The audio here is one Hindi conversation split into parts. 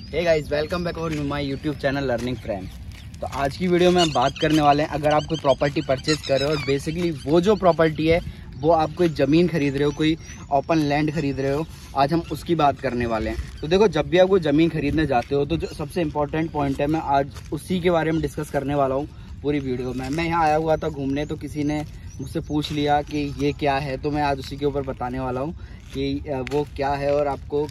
Hey guys, welcome back over my YouTube channel learning friend. तो आज की वीडियो में हम बात करने वाले हैं, अगर आप कोई प्रॉपर्टी परचेज कर रहे हो और बेसिकली वो जो प्रॉपर्टी है वो आप कोई ज़मीन खरीद रहे हो, कोई ओपन लैंड खरीद रहे हो, आज हम उसकी बात करने वाले हैं। तो देखो, जब भी आप कोई ज़मीन खरीदने जाते हो तो जो सबसे इम्पोर्टेंट पॉइंट है, मैं आज उसी के बारे में डिस्कस करने वाला हूँ पूरी वीडियो में। मैं यहाँ आया हुआ था घूमने, तो किसी ने मुझसे पूछ लिया कि ये क्या है, तो मैं आज उसी के ऊपर बताने वाला हूँ कि वो क्या है और आपको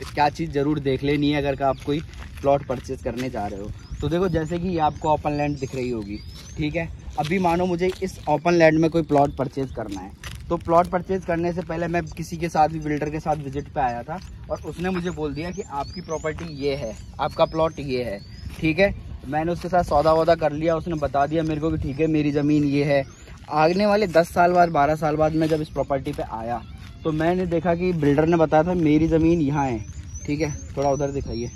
क्या चीज़ ज़रूर देख लेनी है अगर आप कोई प्लॉट परचेज करने जा रहे हो। तो देखो, जैसे कि ये आपको ओपन लैंड दिख रही होगी, ठीक है। अभी मानो मुझे इस ओपन लैंड में कोई प्लॉट परचेज करना है, तो प्लॉट परचेज करने से पहले मैं किसी के साथ भी, बिल्डर के साथ विजिट पे आया था और उसने मुझे बोल दिया कि आपकी प्रॉपर्टी ये है, आपका प्लॉट ये है, ठीक है। मैंने उसके साथ सौदा वौदा कर लिया, उसने बता दिया मेरे को कि ठीक है, मेरी ज़मीन ये है। आने वाले 10 साल बाद, 12 साल बाद मैं जब इस प्रॉपर्टी पे आया तो मैंने देखा कि बिल्डर ने बताया था मेरी ज़मीन यहाँ है, ठीक है। थोड़ा उधर दिखाइए,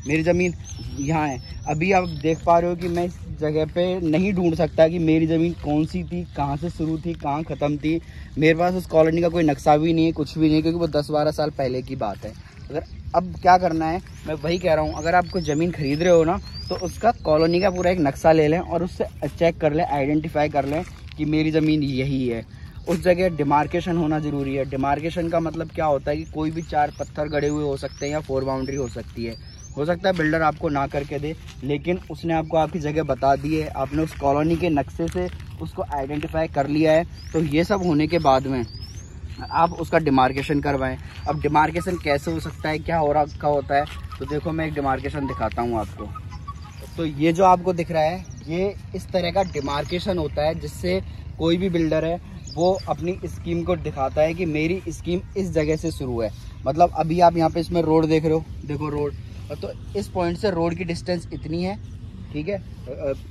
मेरी ज़मीन यहाँ है। अभी आप देख पा रहे हो कि मैं इस जगह पे नहीं ढूंढ सकता कि मेरी ज़मीन कौन सी थी, कहाँ से शुरू थी, कहाँ ख़त्म थी। मेरे पास उस कॉलोनी का कोई नक्शा भी नहीं है, कुछ भी नहीं है, क्योंकि वो 10-12 साल पहले की बात है। अगर अब क्या करना है, मैं वही कह रहा हूँ, अगर आप कोई ज़मीन खरीद रहे हो ना, तो उसका कॉलोनी का पूरा एक नक्शा ले लें और उससे चेक कर लें, आइडेंटिफाई कर लें कि मेरी ज़मीन यही है। उस जगह डिमार्केशन होना ज़रूरी है। डिमार्केशन का मतलब क्या होता है कि कोई भी 4 पत्थर गड़े हुए हो सकते हैं या 4 बाउंड्री हो सकती है। हो सकता है बिल्डर आपको ना करके दे, लेकिन उसने आपको आपकी जगह बता दी है, आपने उस कॉलोनी के नक्शे से उसको आइडेंटिफाई कर लिया है। तो ये सब होने के बाद में आप उसका डिमार्केशन करवाएं। अब डिमार्केशन कैसे हो सकता है, क्या हो रखा होता है, तो देखो मैं एक डिमार्केशन दिखाता हूँ आपको। तो ये जो आपको दिख रहा है, ये इस तरह का डिमार्केशन होता है, जिससे कोई भी बिल्डर है वो अपनी स्कीम को दिखाता है कि मेरी स्कीम इस जगह से शुरू है। मतलब अभी आप यहाँ पे इसमें रोड देख रहे हो, देखो रोड, तो इस पॉइंट से रोड की डिस्टेंस इतनी है, ठीक है,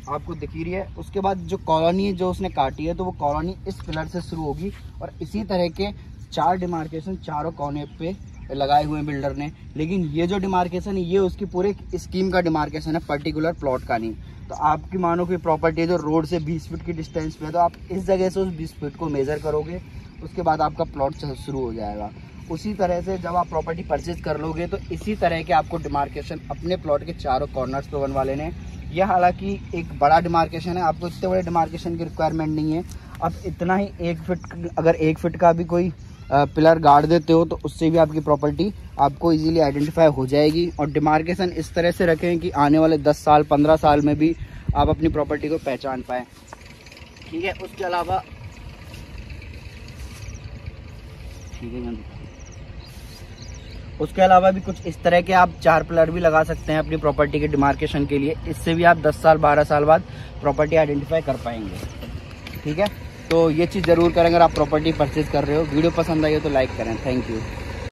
आपको दिख ही रही है। उसके बाद जो कॉलोनी जो उसने काटी है, तो वो कॉलोनी इस पिलर से शुरू होगी और इसी तरह के 4 डिमार्केशन चारों कोने पे लगाए हुए हैं बिल्डर ने। लेकिन ये जो डिमार्केशन है, ये उसकी पूरे स्कीम का डिमार्केशन है, पर्टिकुलर प्लॉट का नहीं। तो आपकी मानो कि प्रॉपर्टी है जो रोड से 20 फीट की डिस्टेंस पे है, तो आप इस जगह से उस 20 फीट को मेज़र करोगे, उसके बाद आपका प्लॉट शुरू हो जाएगा। उसी तरह से जब आप प्रॉपर्टी परचेज कर लोगे, तो इसी तरह के आपको डिमार्केशन अपने प्लॉट के चारों कॉर्नर्स पे बनवा लेने। यह हालांकि एक बड़ा डिमार्केशन है, आपको इतने बड़े डिमार्केशन की रिक्वायरमेंट नहीं है। अब इतना ही 1 फीट, अगर 1 फीट का भी कोई पिलर गाड़ देते हो, तो उससे भी आपकी प्रॉपर्टी आपको इजीली आइडेंटिफाई हो जाएगी। और डिमार्केशन इस तरह से रखें कि आने वाले 10 साल 15 साल में भी आप अपनी प्रॉपर्टी को पहचान पाएँ, ठीक है। उसके अलावा भी कुछ इस तरह के आप 4 पिलर भी लगा सकते हैं अपनी प्रॉपर्टी के डिमार्केशन के लिए। इससे भी आप 10 साल 12 साल बाद प्रॉपर्टी आइडेंटिफाई कर पाएंगे, ठीक है। तो ये चीज़ ज़रूर करें अगर आप प्रॉपर्टी परचेज कर रहे हो। वीडियो पसंद आई हो तो लाइक करें। Thank you.